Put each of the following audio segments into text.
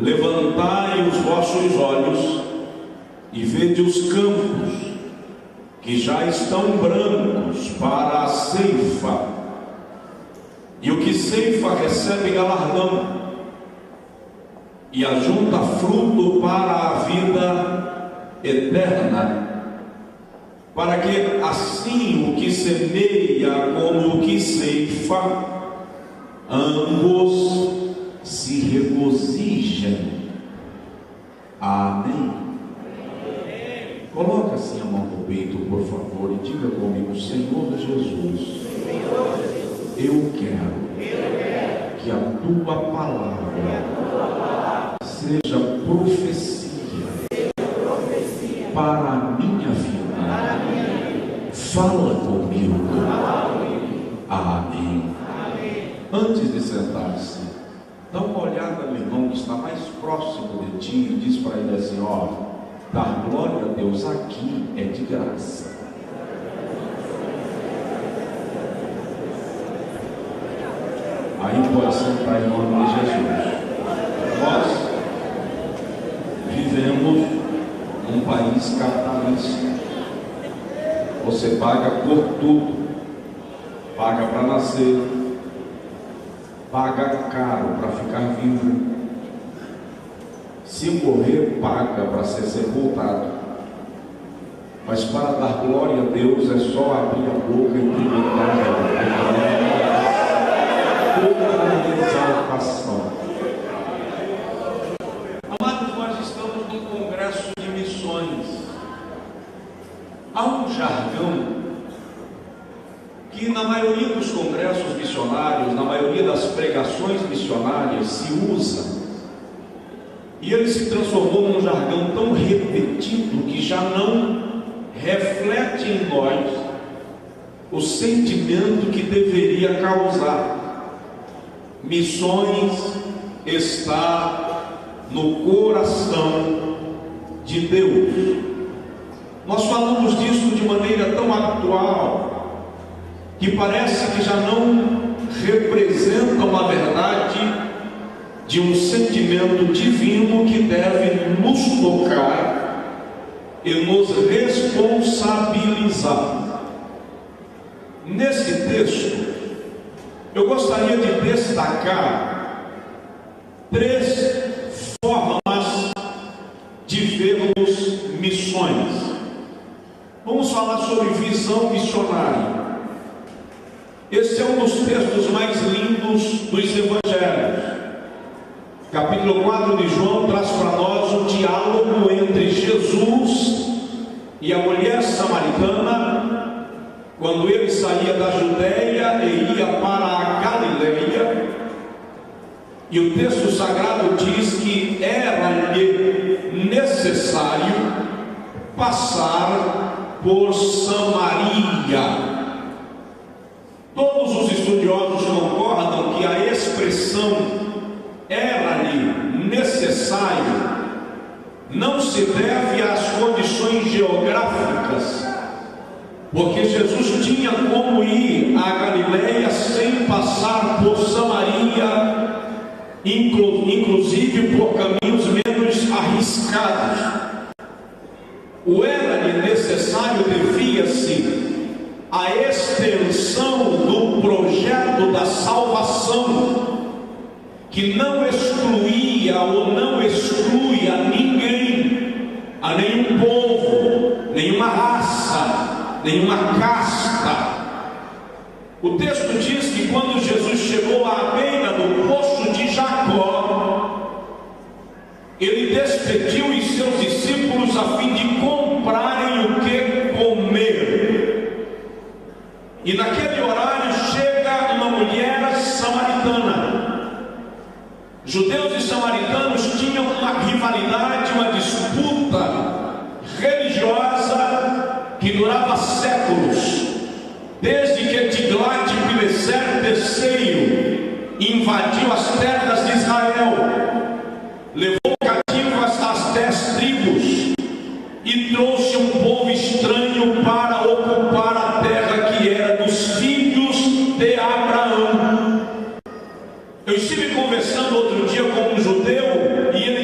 levantai os vossos olhos e vede os campos, que já estão brancos para a ceifa, e o que ceifa recebe galardão, e ajunta fruto para a vida eterna, para que assim o que semeia como o que ceifa, ambos se regozijem. Amém. Coloque assim a mão no peito, por favor, e diga comigo: Senhor Jesus, eu quero que a tua palavra seja profecia para a minha vida. Fala comigo. Amém. Antes de sentar-se, dá uma olhada no irmão que está mais próximo de ti e diz para ele assim: ó, dar glória a Deus aqui é de graça. Aí pode sentar em nome de Jesus. Nós vivemos num país capitalista. Você paga por tudo, paga para nascer, paga caro para ficar vivo, se morrer paga para ser sepultado. Mas para dar glória a Deus é só abrir a boca e tributar toda exaltação. Amados, nós estamos num congresso de missões. Há um jargão que na maioria dos congressos missionários, na maioria das pregações missionárias se usa, e ele se transformou num jargão tão repetido que já não reflete em nós o sentimento que deveria causar. Missões está no coração de Deus. Nós falamos disso de maneira tão atual que parece que já não representam a verdade de um sentimento divino que deve nos tocar e nos responsabilizar. Nesse texto, eu gostaria de destacar 3 formas de vermos missões. Vamos falar sobre visão missionária. Esse é um dos textos mais lindos dos evangelhos. Capítulo 4 de João traz para nós um diálogo entre Jesus e a mulher samaritana, quando ele saía da Judeia e ia para a Galileia. E o texto sagrado diz que era-lhe necessário passar por Samaria. Todos os estudiosos concordam que a expressão era-lhe necessário não se deve às condições geográficas, porque Jesus tinha como ir à Galileia sem passar por Samaria, inclusive por caminhos menos arriscados. O era-lhe necessário devia-se à extensão do projeto da salvação, que não excluía ou não exclui a ninguém, a nenhum povo, nenhuma raça, nenhuma casta. O texto diz que quando Jesus chegou à beira do poço de Jacó, ele despediu os seus discípulos a fim de comprarem o que comer. E naquele horário chega uma mulher samaritana. Judeus e samaritanos tinham uma rivalidade, uma disputa religiosa que durava séculos, desde que Tiglat-Pileser III invadiu as terras de Israel, levou cativas as 10 tribos e trouxe um povo estranho para ocupar a terra que era dos filhos de Abraão. Eu estive conversando outro dia com um judeu e ele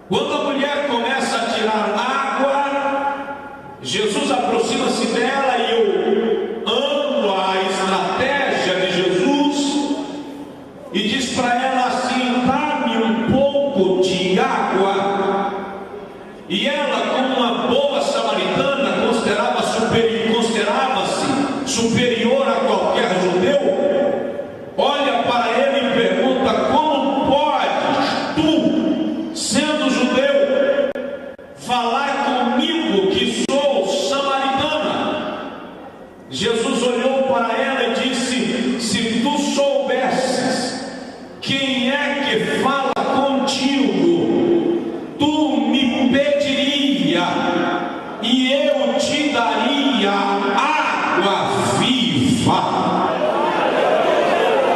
Quando a mulher começa a tirar água, Jesus aproxima-se dela e eu amo a estratégia de Jesus e diz para ela assim: dá-me um pouco de água. E ela, como uma boa samaritana, considerava-se superior a qualquer judeu, olha para ele e pergunta: como podes tu, sendo judeu, falar comigo que sou samaritana? Jesus olhou para ela e disse: se tu soubesses quem é que fala contigo, tu me pediria e eu te daria água viva.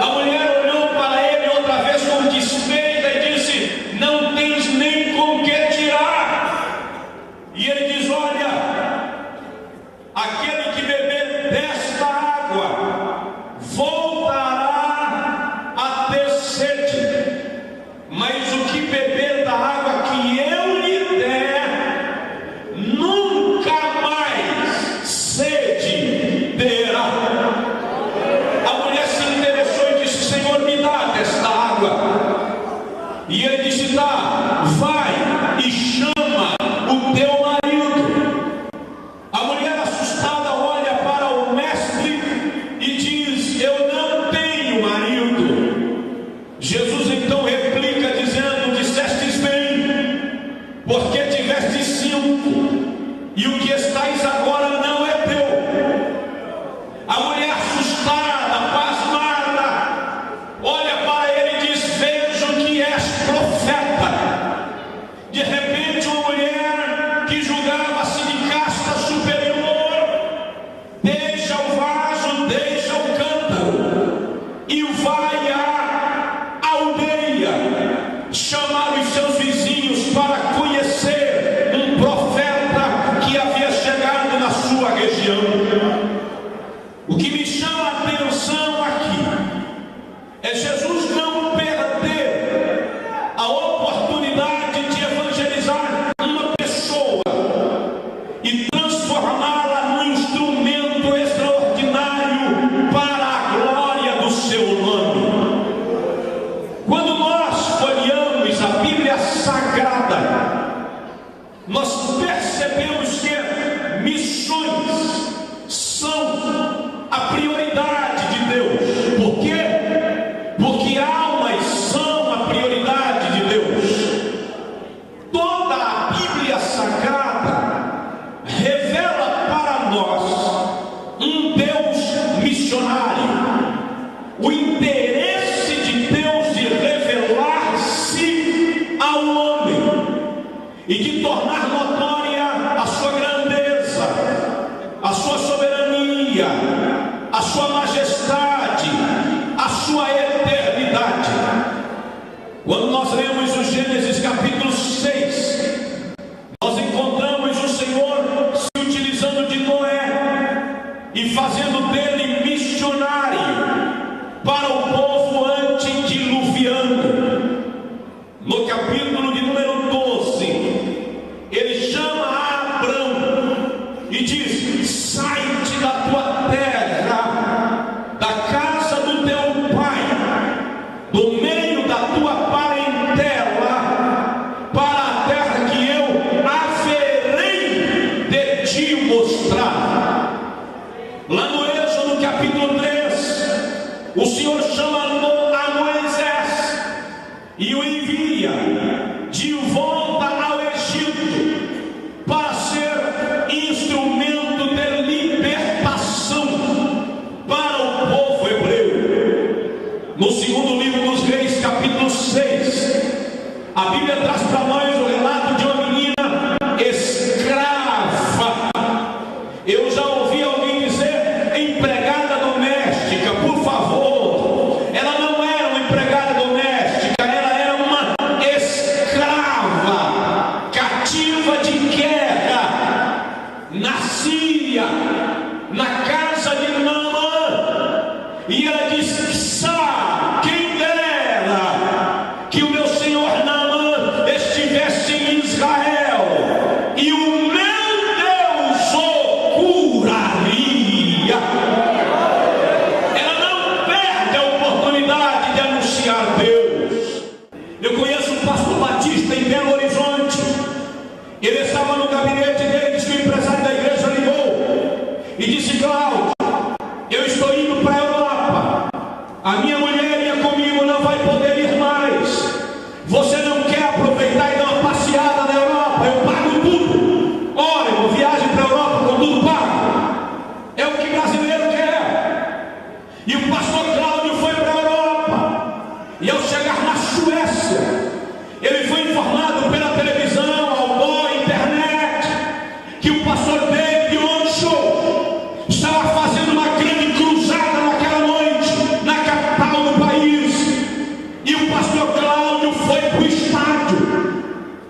A mulher olhou para ele outra vez com despeita e disse: não tens nem com que tirar. E ele diz: olha, aquele que beber desta água voltará a ter sede, mas o que beber da água que eu lhe der, nunca mais sede terá. A mulher se interessou e disse: Senhor, me dá desta água. E ele disse: tá, vai e chama o teu marido. A mulher, assustada, olha para o mestre e diz: eu não tenho marido. Jesus então replica dizendo: dissestes bem, porque tiveste 5, e o que estais agora não é teu. A mulher, assustada, pasmada, olha para ele e diz: vejo que és profeta. De repente, uma mulher que julgava-se de casta superior deixa o vaso, deixa o cântaro e vai à aldeia chamar os seus vizinhos para conhecer um profeta que havia chegado na sua região. O que me chama a atenção aqui é Jesus não perder a oportunidade de evangelizar uma pessoa e transformá-la num instrumento extraordinário para a glória do seu nome. Quando nós folheamos a Bíblia Sagrada, nós percebemos que missões são a prioridade de Deus. Por quê? Porque almas são a prioridade de Deus. Toda a Bíblia Sagrada revela para nós um Deus missionário. O interesse de Deus de revelar-se ao homem e de tornar notória a sua grandeza, a sua soberania, a sua majestade, a sua eternidade. Quando nós lemos o Gênesis capítulo 6, nós encontramos o Senhor se utilizando de Noé e fazendo dele missionário para o povo antediluviano. No capítulo de número 12, ele chama a Abrão e diz: sai-te da tua terra, da casa do teu pai, do meio da tua parentela, para a terra que eu haverei de te mostrar. Lá no Êxodo capítulo 3, o Senhor chama a Moisés e o envia de volta ao Egito para ser instrumento de libertação para o povo hebreu. No segundo livro dos Reis, capítulo 6, a Bíblia traz para nós o relato de uma menina escrava. Eu já ouvi alguém dizer empregada doméstica. Por favor, ela não era uma empregada doméstica, ela era uma escrava, cativa de guerra, na Síria, na casa de Naamã. E ela disse: quem dera que o meu senhor Naamã estivesse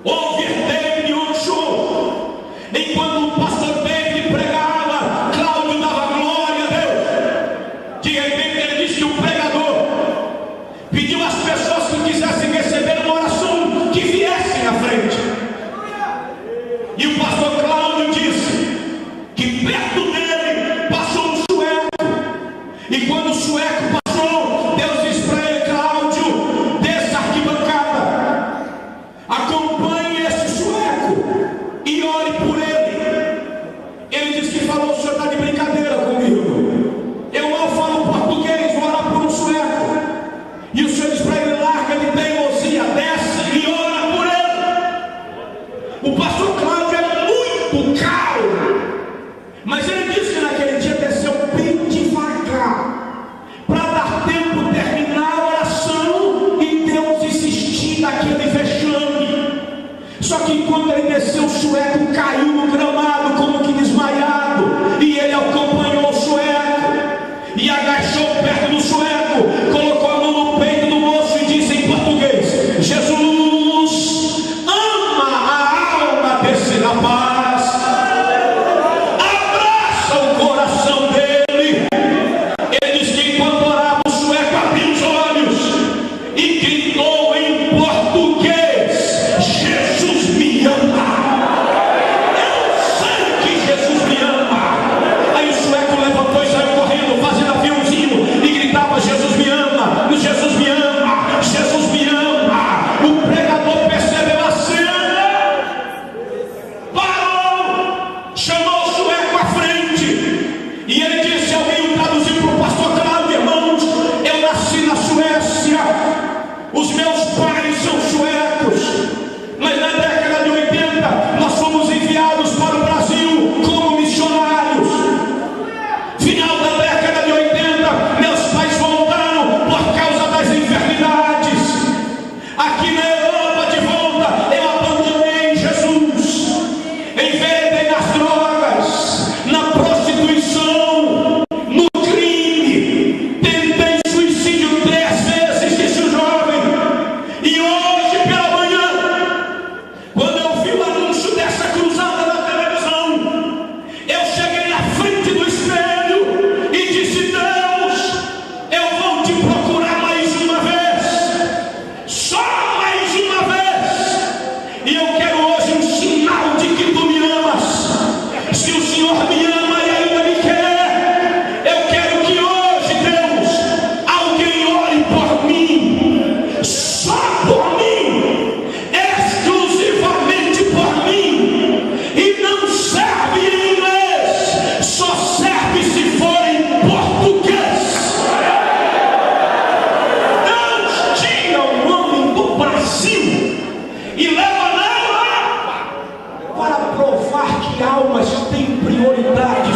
ouvir David Hudson. Enquanto o pastor David pregava, Cláudio dava glória a Deus. De repente ele disse que o pregador pediu às pessoas que quisessem receber uma oração que viessem à frente. E o pastor Cláudio disse que perto dele passou um sueco. E quando o sueco passou, Deus disse para ele: Cláudio, desça a arquibancada, acompanhe esse sueco e ore por ele. Ele disse que falou: o senhor está de brincadeira comigo, eu mal falo português, vou orar por um sueco. E o senhor disse para ele: larga de teimosia, desce e ora por ele. O pastor Cláudio é muito calmo, mas ele disse que naquele dia desceu bem devagar, para dar tempo de terminar a oração e Deus insistir naquele vexame. Só que enquanto ele desceu, o sueco caiu no gramado como que desmaiado, e ele acompanhou o sueco e agachou perto do sueco, colocou a mão no peito do moço e disse em português: Jesus ama a alma desse rapaz, abraça o coração dele. Ele disse que enquanto orava, o sueco abriu os olhos e gritou em português: Jesus me ama, eu sei que Jesus me ama. Aí o sueco levantou e saiu correndo, fazendo aviãozinho, e gritava: Jesus me ama, Jesus me ama, Jesus me ama. O pregador percebeu a cena, parou, chamou o sueco à frente, e ele disse: alguém traduzir para o pastor Cláudio: irmãos, eu nasci na Suécia, os meus pais são suecos, mas na década de 80 nós fomos enviados para o Brasil como missionários. Final da década de 80, meus pais voltaram por causa das enfermidades. Aqui na Europa, de volta, eu abandonei Jesus, enveredei nas drogas, na prostituição, no crime, tentei suicídio 3 vezes, disse o jovem. E hoje pela manhã, quando eu vi o anúncio dessa cruzada na televisão, eu cheguei na frente do espelho e disse: Deus, eu vou te procurar mais uma vez, só mais uma vez, e eu quero hoje um sinal de que tu me amas. Se o Senhor me ama e ainda me quer, eu quero que hoje, Deus, alguém ore por mim, só por mim, exclusivamente por mim, e não serve em inglês, só serve se for em português. Deus tira o homem do Brasil e leva nela para provar que almas têm prioridade